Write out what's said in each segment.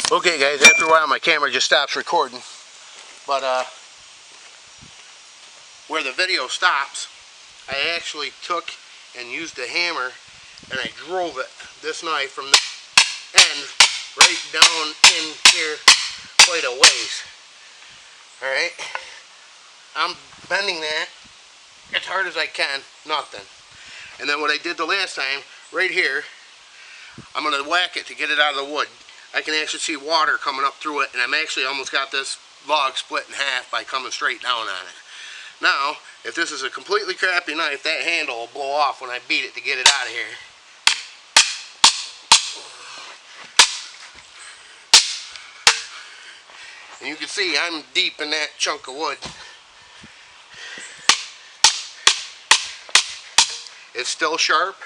Okay guys, after a while my camera just stops recording, but where the video stops, I actually took and used a hammer and I drove it, this knife, from the end right down in here quite a ways. Alright, I'm bending that as hard as I can, nothing. And then what I did the last time, right here, I'm going to whack it to get it out of the wood. I can actually see water coming up through it, and I'm actually almost got this log split in half by coming straight down on it. Now, if this is a completely crappy knife, that handle will blow off when I beat it to get it out of here. And you can see I'm deep in that chunk of wood. It's still sharp.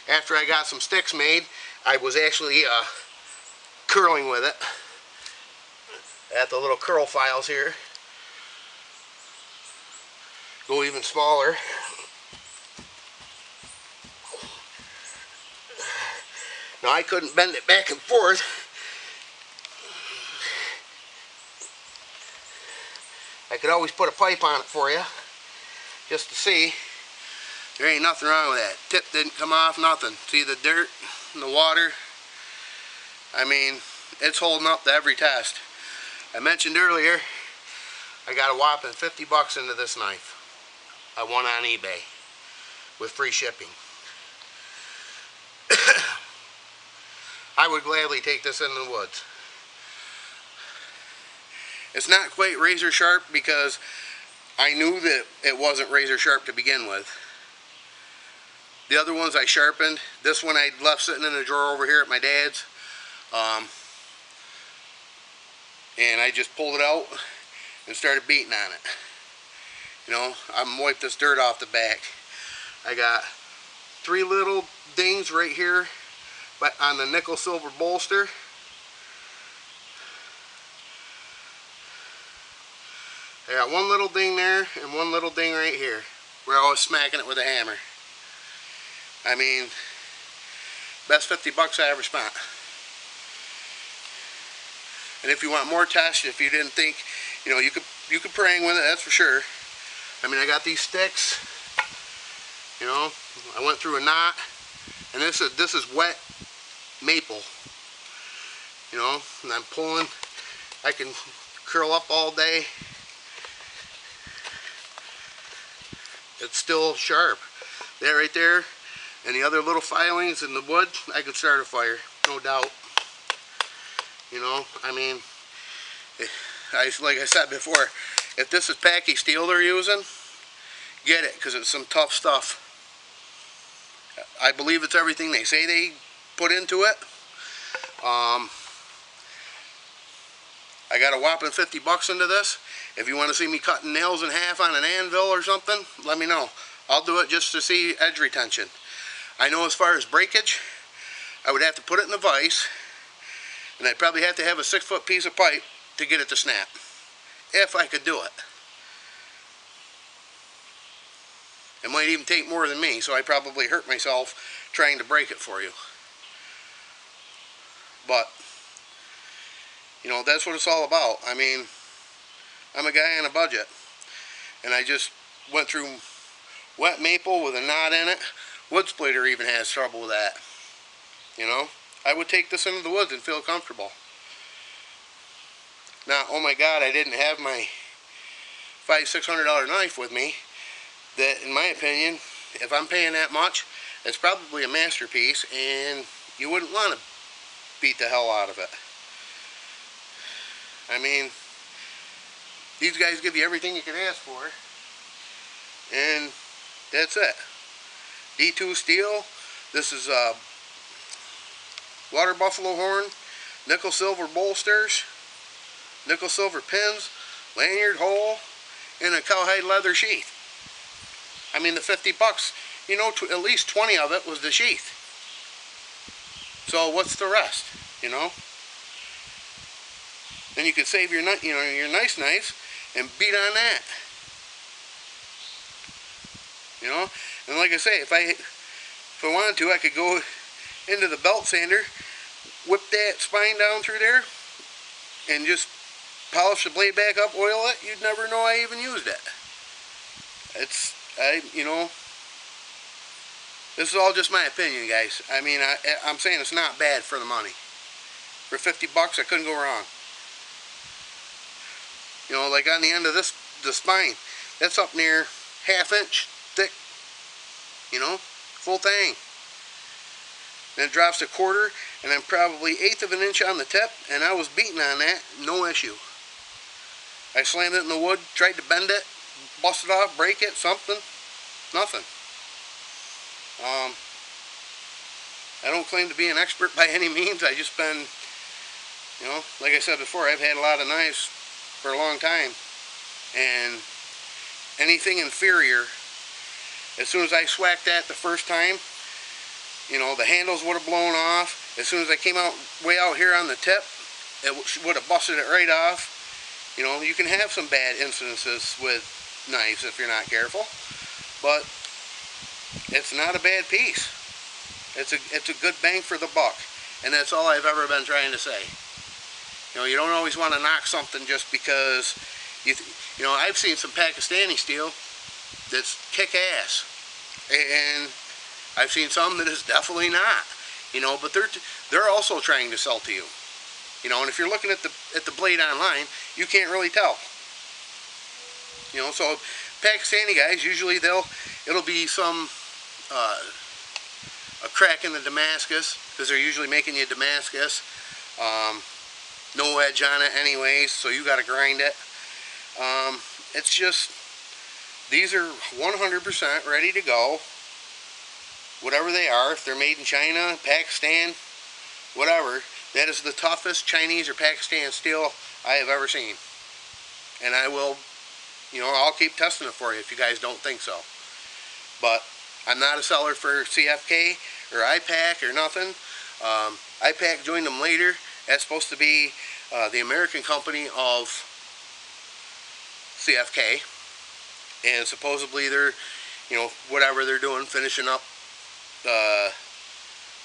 After I got some sticks made, I was actually curling with it at the little curl files here. Go even smaller. Now I couldn't bend it back and forth. I could always put a pipe on it for you, just to see. There ain't nothing wrong with that. Tip didn't come off, nothing. See the dirt and the water? I mean, it's holding up to every test. I mentioned earlier, I got a whopping 50 bucks into this knife. I won on eBay with free shipping. I would gladly take this into the woods. It's not quite razor sharp because I knew that it wasn't razor sharp to begin with. The other ones I sharpened. This one I left sitting in a drawer over here at my dad's. And I just pulled it out and started beating on it. You know, I'm gonna wipe this dirt off the back. I got 3 little dings right here but on the nickel silver bolster. I got 1 little ding there and 1 little ding right here where I was smacking it with a hammer. I mean, best 50 bucks I ever spent. And if you want more tests, if you didn't think, you know, you could prang with it, that's for sure. I mean, I got these sticks. You know, I went through a knot, and this is wet maple. You know, and I'm pulling. I can curl up all day. It's still sharp. That right there. And the other little filings in the wood, I could start a fire, no doubt. You know, I mean, like I said before, if this is Packy steel they're using, get it, because it's some tough stuff. I believe it's everything they say they put into it. I got a whopping 50 bucks into this. If you want to see me cutting nails in half on an anvil or something, let me know. I'll do it just to see edge retention. I know as far as breakage, I would have to put it in a vise, and I'd probably have to have a 6-foot piece of pipe to get it to snap, if I could do it. It might even take more than me, so I probably hurt myself trying to break it for you. But, you know, that's what it's all about. I mean, I'm a guy on a budget, and I just went through wet maple with a knot in it. Wood splitter even has trouble with that. You know, I would take this into the woods and feel comfortable. Now, oh my God, I didn't have my $500–600 knife with me. That, in my opinion, if I'm paying that much, it's probably a masterpiece, and you wouldn't want to beat the hell out of it. I mean, these guys give you everything you can ask for, and that's it. D2 steel. This is water buffalo horn, nickel silver bolsters, nickel silver pins, lanyard hole, and a cowhide leather sheath. I mean, the 50 bucks, you know, at least 20 of it was the sheath. So what's the rest, you know? Then you could save your, you know, your nice knives and beat on that. You know, and like I say, if I wanted to, I could go into the belt sander, whip that spine down through there and just polish the blade back up, oil it, you'd never know I even used it. This is all just my opinion, guys. I mean, I'm saying it's not bad for the money. For 50 bucks, I couldn't go wrong. You know, like on the end of the spine, that's up near ½ inch thick. You know, full thing. Then it drops to 1/4, and then probably 1/8 of an inch on the tip, and I was beating on that, no issue. I slammed it in the wood, tried to bend it, bust it off, break it, something, nothing. I don't claim to be an expert by any means. I just been, you know, like I said before, I've had a lot of knives for a long time, and anything inferior, as soon as I swacked that the first time, you know, the handles would have blown off. As soon as I came out way out here on the tip, it would have busted it right off. You know, you can have some bad incidences with knives if you're not careful, but it's not a bad piece. It's a good bang for the buck, and that's all I've ever been trying to say. You know, you don't always want to knock something just because you know, I've seen some Pakistani steel that's kick-ass, and I've seen some that is definitely not. You know, but they're also trying to sell to you. You know, and if you're looking at the blade online, you can't really tell. You know, so Pakistani guys, usually it'll be some a crack in the Damascus, because they're usually making you Damascus. No edge on it anyways, so you got to grind it. It's just, these are 100% ready to go. Whatever they are, if they're made in China, Pakistan, whatever, that is the toughest Chinese or Pakistan steel I have ever seen. And I will, you know, I'll keep testing it for you if you guys don't think so. But I'm not a seller for CFK or IPAC or nothing. IPAC joined them later. That's supposed to be the American company of CFK. And supposedly they're, you know, whatever they're doing, finishing up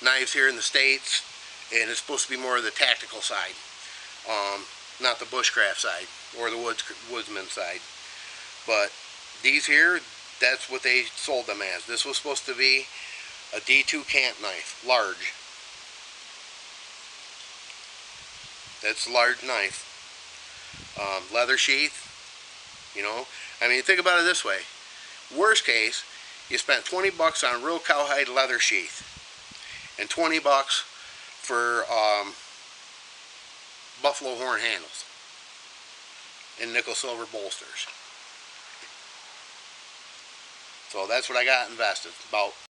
knives here in the States, and it's supposed to be more of the tactical side, not the bushcraft side or the woodsman side. But these here, that's what they sold them as. This was supposed to be a D2 camp knife, large. That's a large knife. Leather sheath, you know. I mean, think about it this way. Worst case, you spent 20 bucks on real cowhide leather sheath, and 20 bucks for buffalo horn handles and nickel silver bolsters. So that's what I got invested, about